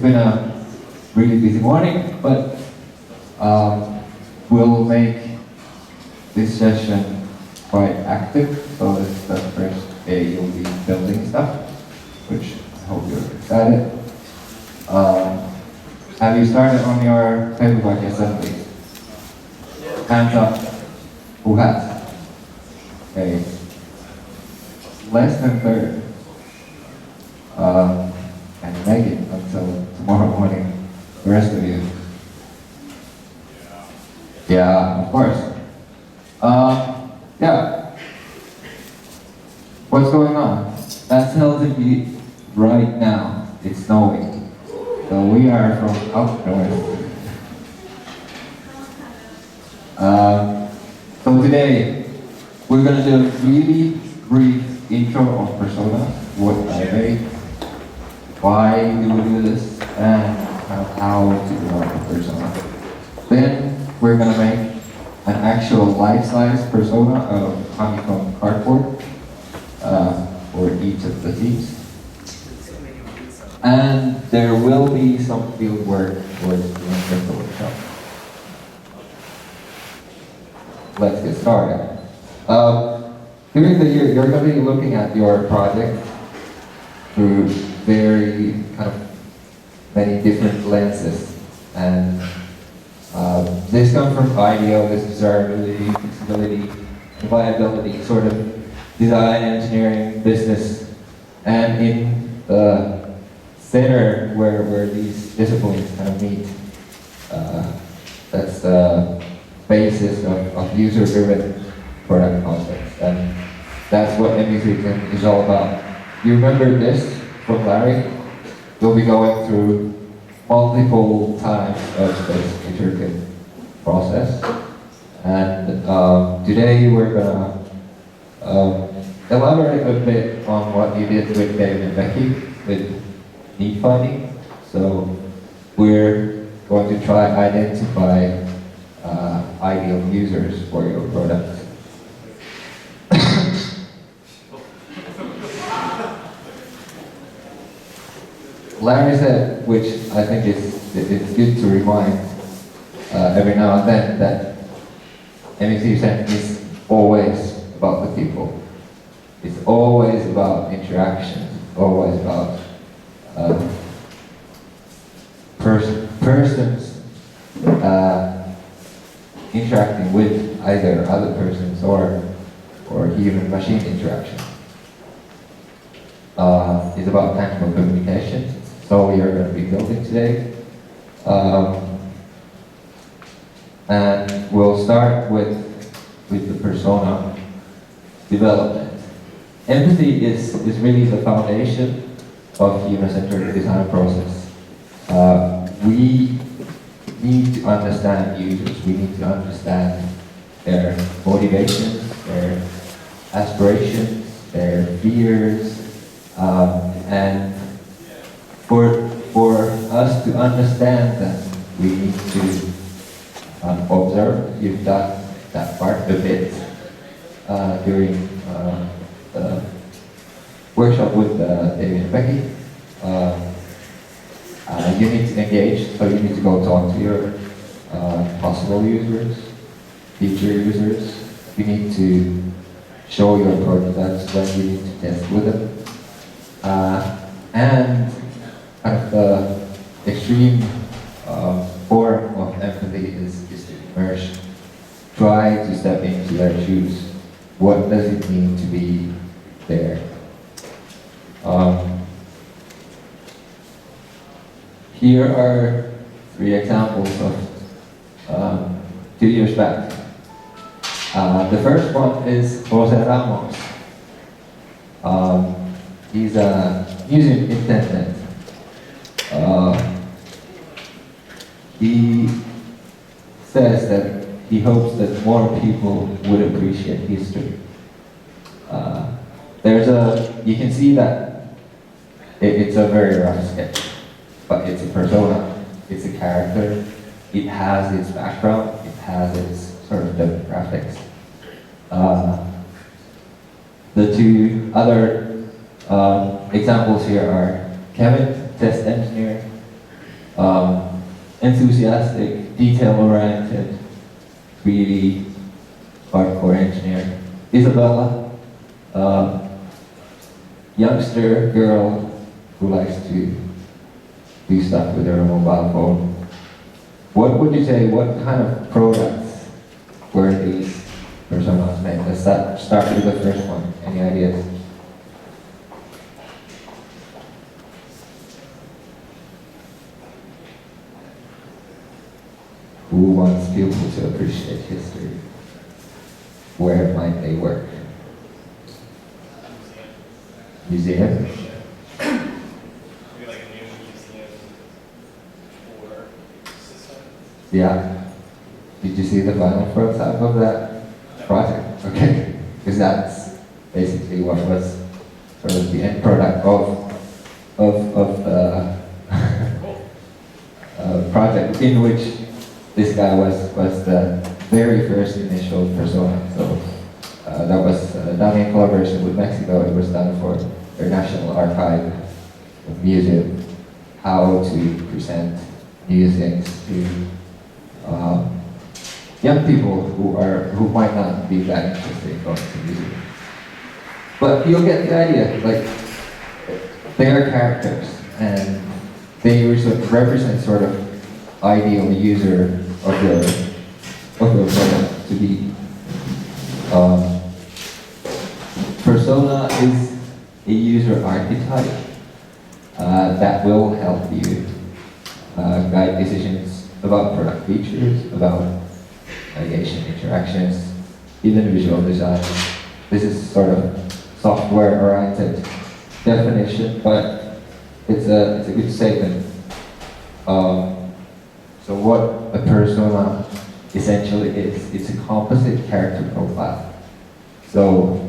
been a really busy morning, but we'll make this session quite active. So this is the first day you'll be building stuff, which I hope you're excited. Have you started on your paperback assembly? Hands up. Who has? Okay. Less than third. Can you make it until tomorrow morning? The rest of you? Yeah, of course. Yeah. What's going on? That's Helsinki right now. It's snowing. So we are from up north. So today we're gonna do a really brief intro of Persona, what I made, why do we do this, and how to develop a Persona. Then we're gonna make an actual life-size Persona of honeycomb cardboard for each of the teams. And there will be some field work towards the end of the workshop. Let's get started. During the year, you're going to be looking at your project through very kind of many different lenses. And this comes from IDEO, this desirability, feasibility, viability, sort of design, engineering, business. And in the center where these disciplines kind of meet, that's the basis of user-driven product concepts, and that's what MV3 is all about. You remember this from Larry? We'll be going through multiple times of this intricate process, and today we're gonna elaborate a bit on what you did with David and Becky with need finding. So we're going to try identify ideal users for your product. Larry said, which I think it's good to remind every now and then, that MV3 is always about the people. It's always about interaction, always about persons interacting with either other persons or human-machine interaction. It's about tangible communication. So we are going to be building today. And we'll start with the persona development. Empathy is really the foundation of human-centered design process. We need to understand users. We need to understand their motivations, their aspirations, their fears, and for us to understand them, we need to observe. You've done that part a bit during the workshop with David and Becky. You need to engage, so you need to go talk to your possible users, future users. You need to show your prototypes when you need to test with them. And kind of the extreme form of empathy is to immerse. Try to step into their shoes. What does it mean to be there? Here are 3 examples of 2 years back. The first one is Jose Ramos. He's a museum intendant. He says that he hopes that more people would appreciate history. You can see that it's a very rough sketch, but it's a persona, it's a character, it has its background, it has its sort of demographics. The 2 other examples here are Kevin, test engineer, enthusiastic, detail-oriented, really hardcore engineer. Isabella, youngster girl who likes to do stuff with her mobile phone. What would you say, what kind of products were these personas made? Let's start with the first one. Any ideas? Who wants people to appreciate history? Where might they work? Museum? Maybe like a new museum or system. Yeah. Did you see the final prototype of that project? Okay. Because that's basically what was sort of the end product of the project, in which this guy was the very first initial persona. So that was done in collaboration with Mexico. It was done for their National Archive Museum, how to present new things to young people who might not be that interested in going to museums. But you'll get the idea. Like, they are characters, and they represent sort of ideal user of your product to be. Persona is a user archetype that will help you guide decisions about product features, about navigation interactions, even visual design. This is sort of software-oriented definition, but it's a good statement. So what a persona essentially is, it's a composite character profile. So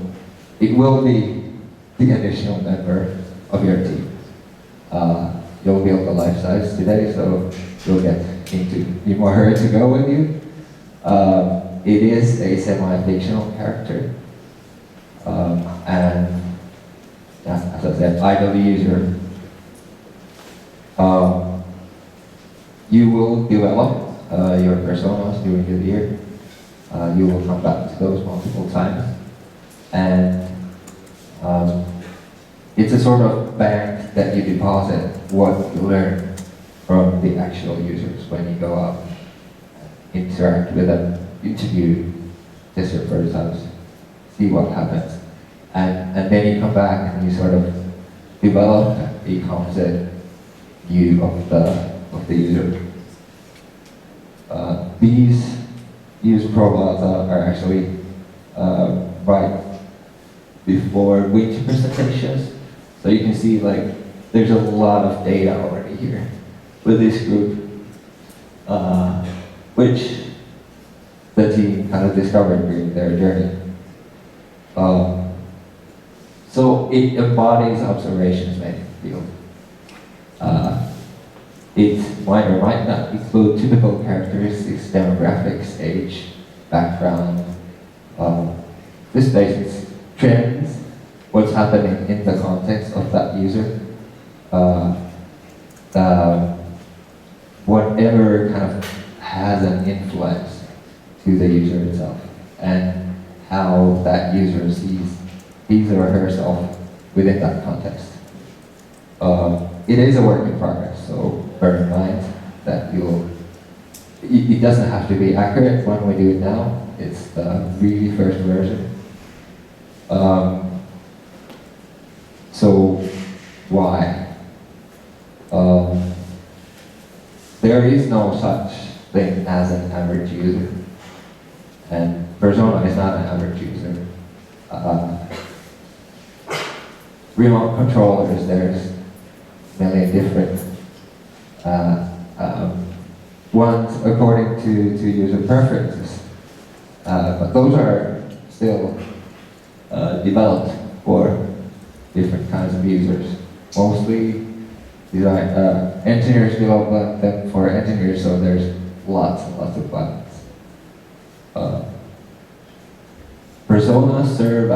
it will be the additional member of your team. You'll build a life size today, so you'll get into more her to go with you. It is a semi-fictional character. And as I said, idle user. You will develop your personas during the year. You will come back to those multiple times. And it's a sort of bank that you deposit what you learn from the actual users when you go out, interact with them, interview, test your prototypes, see what happens. And then you come back and you sort of develop a composite view of the user. These user profiles are actually right before winter presentations. So you can see, like, there's a lot of data already here with this group, which the team kind of discovered during their journey. So it embodies observations made in the field. It might or might not include typical characteristics, demographics, age, background. This basis trends, what's happening in the context of that user. Whatever kind of has an influence to the user itself, and how that user sees his or herself within that context. It is a work in progress, so bear in mind that it doesn't have to be accurate when we do it now. It's the really first version. So why? There is no such thing as an average user, and persona is not an average user. Remote controllers, there's a million different ones according to user preferences, but those are still developed for different kinds of users. Mostly engineers develop them for engineers, so there's lots and lots of buttons. Personas serve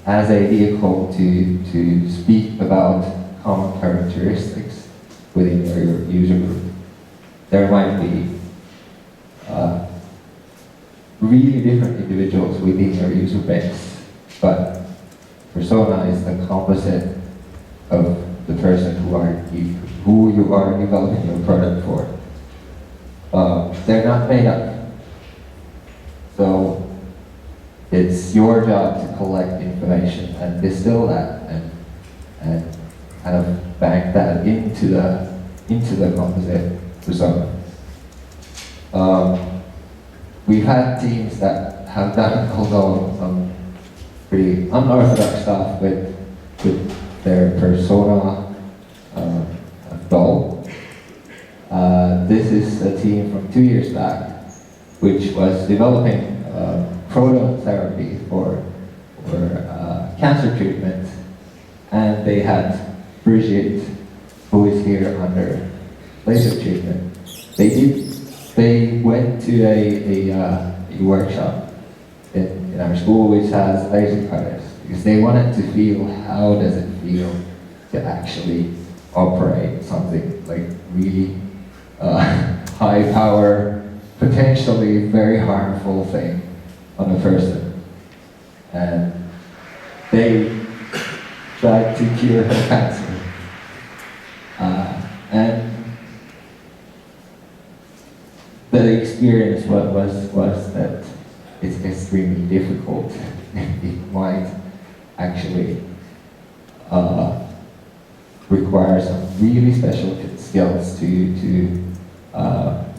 as a vehicle to speak about common characteristics within your user group. There might be really different individuals within your user base, but persona is the composite of the person who you are developing your product for. They're not made up. So it's your job to collect information and distill that and kind of bank that into the composite persona. We've had teams that have done although some pretty unorthodox stuff with their persona goal. This is a team from 2 years back, which was developing proton therapy for cancer treatment, and they had Brigitte, who is here under laser treatment. They went to a workshop in our school which has laser cutters, because they wanted to feel how does it feel to actually operate something like really high power, potentially very harmful thing on a person. And they tried to cure her cancer. And the experience was that it's extremely difficult. It might actually require some really special skills to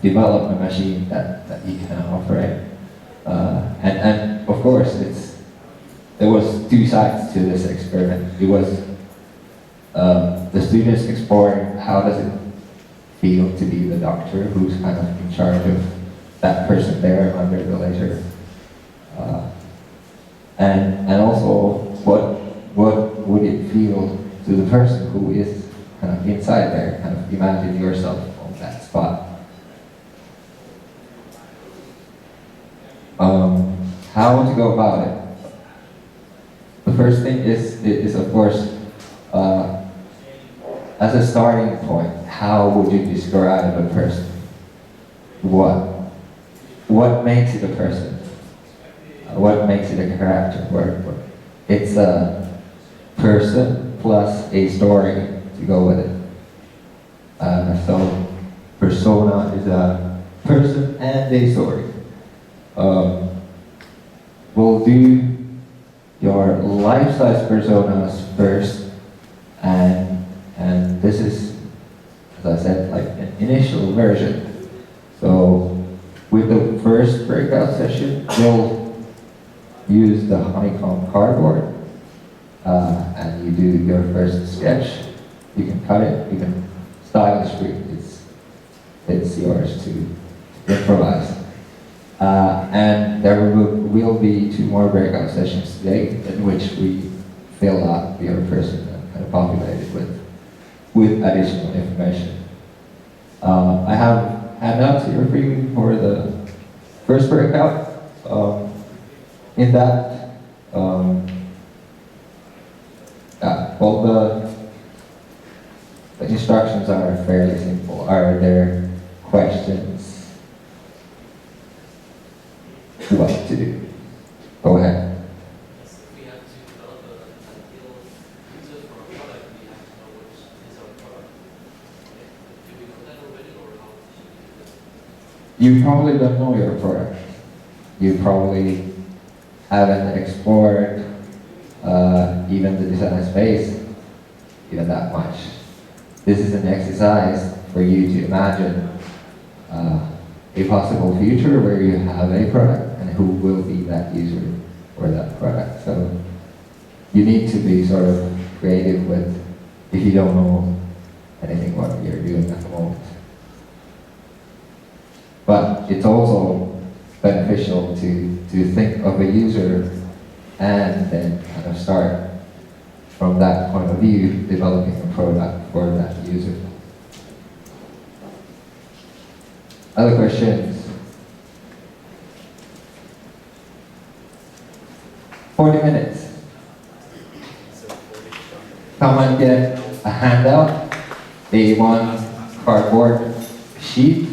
develop a machine that you can operate. And of course, there was two sides to this experiment. It was the students exploring how does it feel to be the doctor who's kind of in charge of that person there under the laser. And also, what would it feel to the person who is kind of inside there? Kind of imagine yourself on that spot. How to go about it? The first thing is of course, as a starting point, how would you describe a person? What makes it a person? What makes it a character? It's a person plus a story to go with it. So persona is a person and a story. We'll do your life-size personas first, and this is, as I said, like an initial version. So with the first breakout session, we'll use the honeycomb cardboard, and you do your first sketch. You can cut it, you can style the script. It's yours to improvise. And there will be 2 more breakout sessions today in which we fill out your person and kind of populate it with additional information. I have handouts here for you for the first breakout. In that, well, the instructions are fairly simple. Are there questions? What to do? Go ahead. If we have to develop an ideal user for a product, we have to know which is our product. Do we know that already, or how should we do this? You probably don't know your product. You probably haven't explored even the design space even that much. This is an exercise for you to imagine a possible future where you have a product and who will be that user for that product. So you need to be sort of creative with, if you don't know anything what you're doing at the moment. But it's also beneficial to think of a user and then kind of start from that point of view developing a product for that user. Other questions? 40 minutes. Come and get a handout, A1 cardboard sheet.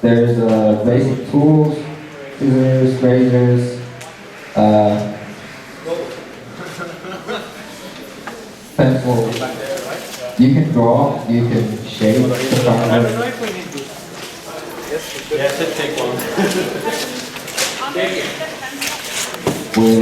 There's basic tools, scissors, razors, pencil. You can draw, you can shape the cardboard. Yes, it take one. We'll